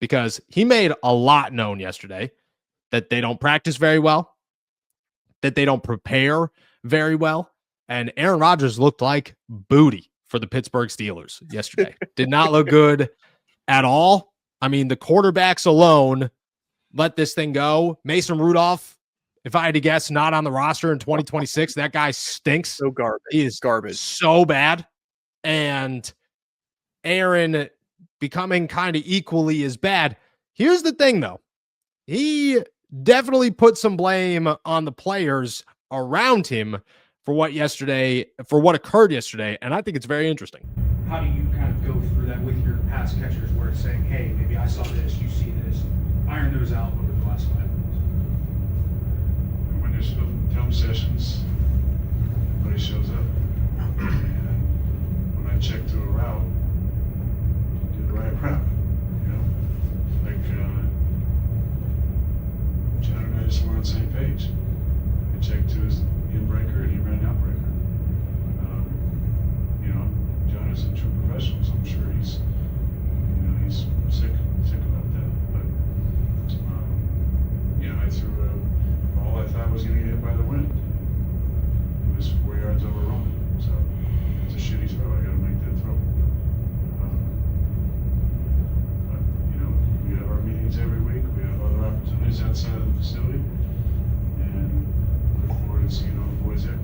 because he made a lot known yesterday that they don't practice very well, that they don't prepare very well. And Aaron Rodgers looked like booty for the Pittsburgh Steelers yesterday. Did not look good at all. I mean, the quarterbacks alone let this thing go. Mason Rudolph, if I had to guess, not on the roster in 2026. That guy stinks. So garbage. He is garbage. So bad. And Aaron becoming kind of equally as bad. Here's the thing, though. He definitely put some blame on the players around him for what occurred yesterday, and I think it's very interesting. How do you kind of go through that with your pass catchers where it's saying, hey, maybe I saw this, you see this, iron those out over the last 5 minutes? When there's film sessions, everybody shows up. And when I check to a route, do the right route. Like John and I just were on the same page. I checked to his in-breaker and he ran out-breaker. John is a true professional, so I'm sure he's sick about that. But I threw a ball I thought was going to get hit by the wind. It was 4 yards over Roman, so it's a shitty throw. I got to make that throw. But we have our meetings every week. We have other opportunities outside of the facility, and look forward to seeing all the boys there.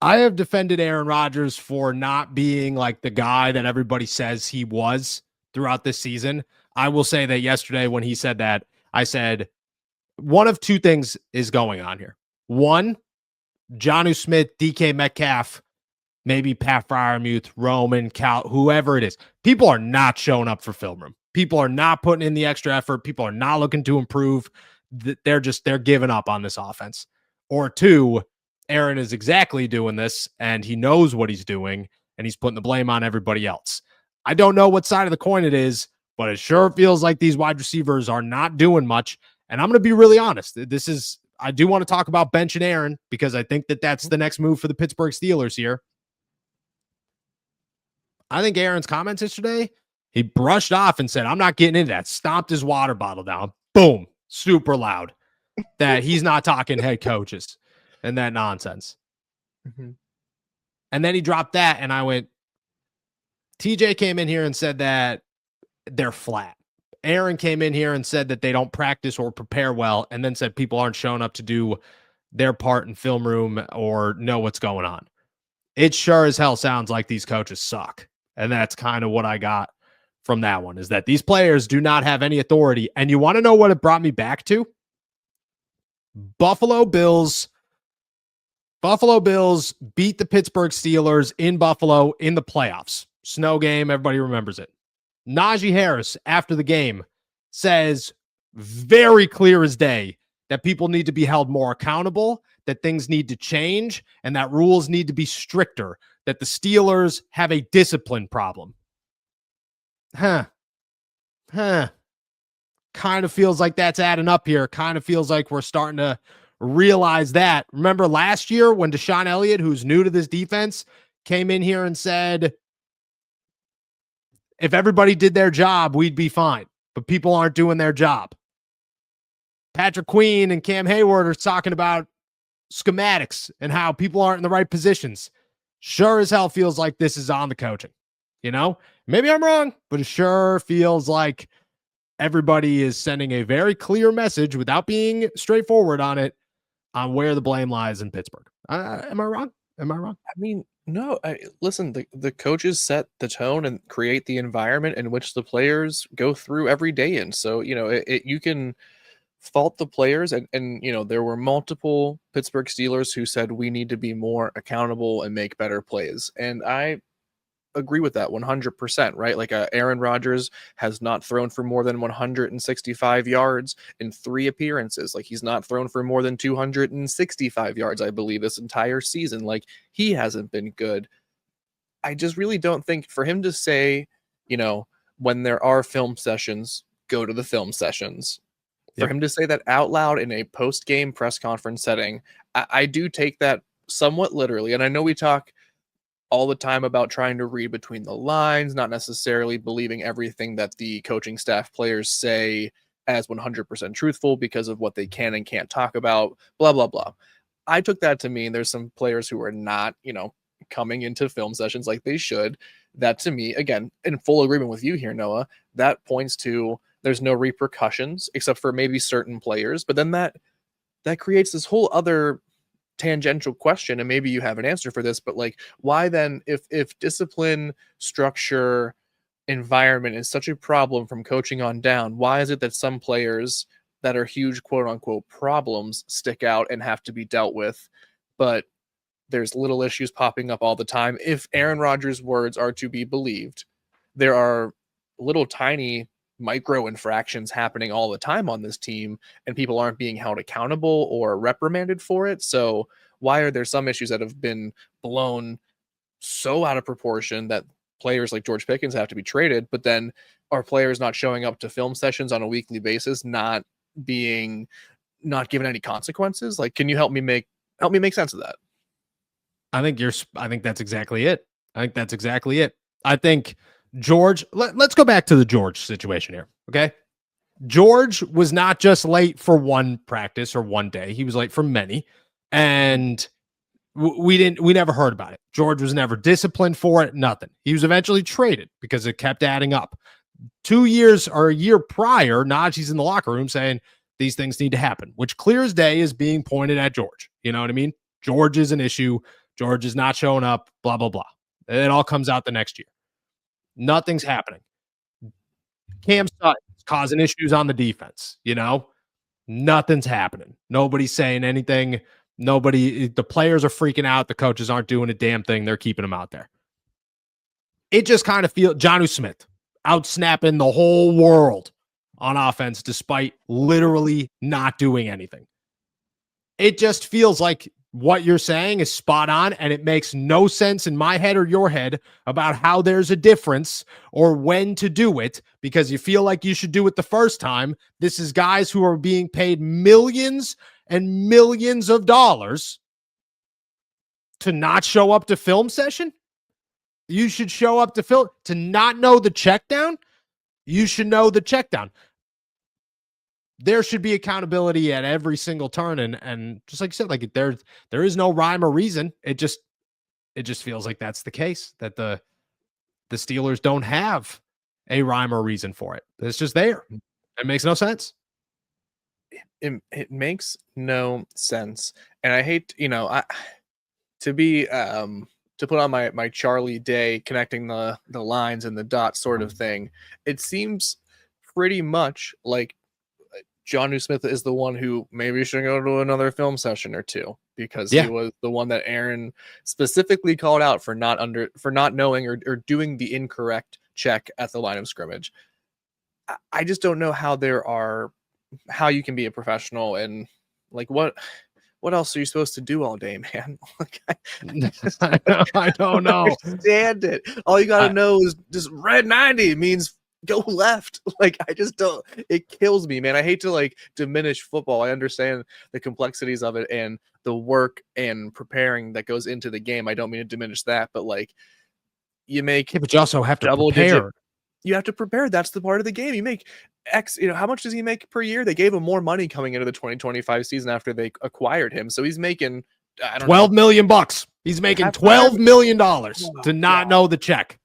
I have defended Aaron Rodgers for not being like the guy that everybody says he was throughout this season. I will say that yesterday when he said that, I said one of two things is going on here. One, Jonnu Smith, DK Metcalf, maybe Pat Freiermuth, Roman, Cal, whoever it is. People are not showing up for film room. People are not putting in the extra effort. People are not looking to improve. They're giving up on this offense. Or two, Aaron is exactly doing this, and he knows what he's doing, and he's putting the blame on everybody else. I don't know what side of the coin it is, but it sure feels like these wide receivers are not doing much. And I'm going to be really honest. I do want to talk about benching Aaron because I think that that's the next move for the Pittsburgh Steelers here. I think Aaron's comments yesterday, he brushed off and said, I'm not getting into that. Stomped his water bottle down. Boom. Super loud. That he's not talking head coaches and that nonsense. Mm-hmm. And then he dropped that, and I went, TJ came in here and said that they're flat. Aaron came in here and said that they don't practice or prepare well, and then said people aren't showing up to do their part in film room or know what's going on. It sure as hell sounds like these coaches suck. And that's kind of what I got from that one, is that these players do not have any authority. And you want to know what it brought me back to? Buffalo Bills beat the Pittsburgh Steelers in Buffalo in the playoffs. Snow game, everybody remembers it. Najee Harris, after the game, says very clear as day that people need to be held more accountable, that things need to change, and that rules need to be stricter, that the Steelers have a discipline problem. Kind of feels like that's adding up here. Kind of feels like we're starting to realize that. Remember last year when Deshaun Elliott, who's new to this defense, came in here and said, if everybody did their job, we'd be fine. But people aren't doing their job. Patrick Queen and Cam Hayward are talking about schematics and how people aren't in the right positions. Sure as hell feels like this is on the coaching. Maybe I'm wrong, but it sure feels like everybody is sending a very clear message without being straightforward on it, on where the blame lies in Pittsburgh. Am I wrong? I mean, no. Listen, the coaches set the tone and create the environment in which the players go through every day in. So, you can fault the players, and there were multiple Pittsburgh Steelers who said we need to be more accountable and make better plays. And I agree with that 100%, right? Like Aaron Rodgers has not thrown for more than 165 yards in 3 appearances. Like he's not thrown for more than 265 yards, I believe, this entire season. Like he hasn't been good. I just really don't think for him to say, when there are film sessions, go to the film sessions. For him to say that out loud in a post-game press conference setting, I do take that somewhat literally. And I know we talk all the time about trying to read between the lines, not necessarily believing everything that the coaching staff players say as 100% truthful because of what they can and can't talk about, blah, blah, blah. I took that to mean there's some players who are not, coming into film sessions like they should. That to me, again, in full agreement with you here, Noah, that points to there's no repercussions except for maybe certain players. But then that creates this whole other tangential question, and maybe you have an answer for this, but like, why then, if discipline, structure, environment is such a problem from coaching on down, why is it that some players that are huge quote unquote problems stick out and have to be dealt with, but there's little issues popping up all the time? If Aaron Rodgers' words are to be believed, there are little tiny micro infractions happening all the time on this team, and people aren't being held accountable or reprimanded for it. So why are there some issues that have been blown so out of proportion that players like George Pickens have to be traded, but then are players not showing up to film sessions on a weekly basis, not given any consequences? Like, can you help me make sense of that? I think that's exactly it. I think George, let's go back to the George situation here. Okay. George was not just late for one practice or one day. He was late for many. And we never heard about it. George was never disciplined for it. Nothing. He was eventually traded because it kept adding up. 2 years or a year prior, Najee's in the locker room saying these things need to happen, which clear as day is being pointed at George. You know what I mean? George is an issue. George is not showing up, blah, blah, blah. It all comes out the next year. Nothing's happening. Cam Sutton's causing issues on the defense. Nothing's happening. Nobody's saying anything. The players are freaking out. The coaches aren't doing a damn thing. They're keeping them out there. It just kind of feels Jonnu Smith out snapping the whole world on offense despite literally not doing anything. It just feels like what you're saying is spot on, and it makes no sense in my head or your head about how there's a difference or when to do it, because you feel like you should do it the first time. This is guys who are being paid millions and millions of dollars to not show up to film session. You should show up to film. To not know the check down, you should know the check down. There should be accountability at every single turn, and just like you said, like there is no rhyme or reason. It just feels like that's the case, that the Steelers don't have a rhyme or reason for it. It's just there. It makes no sense. It makes no sense, and I hate to put on my Charlie Day connecting the lines and the dots sort of thing. It seems pretty much like Jonnu Smith is the one who maybe should go to another film session or two, because he was the one that Aaron specifically called out for not knowing or doing the incorrect check at the line of scrimmage. I just don't know how you can be a professional, and like what else are you supposed to do all day, man? Like, I don't know. Understand it. All you gotta know is just red 90 means go left. Like, I just don't. It kills me, man. I hate to like diminish football. I understand the complexities of it and the work and preparing that goes into the game. I don't mean to diminish that, but like, but you also have to prepare. You have to prepare. That's the part of the game. You make X, how much does he make per year? They gave him more money coming into the 2025 season after they acquired him. So he's making, I don't know, $12 million. He's making $12 million to not know the check.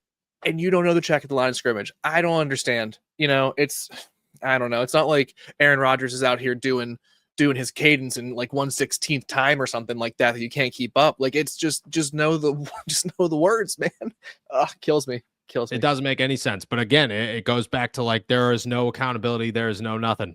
And you don't know the check at the line of scrimmage. I don't understand. I don't know. It's not like Aaron Rodgers is out here doing his cadence in like 1/16th time or something like that you can't keep up. Like, it's just know the words, man. Kills me. It doesn't make any sense. But again, it goes back to like, there is no accountability. There is no nothing.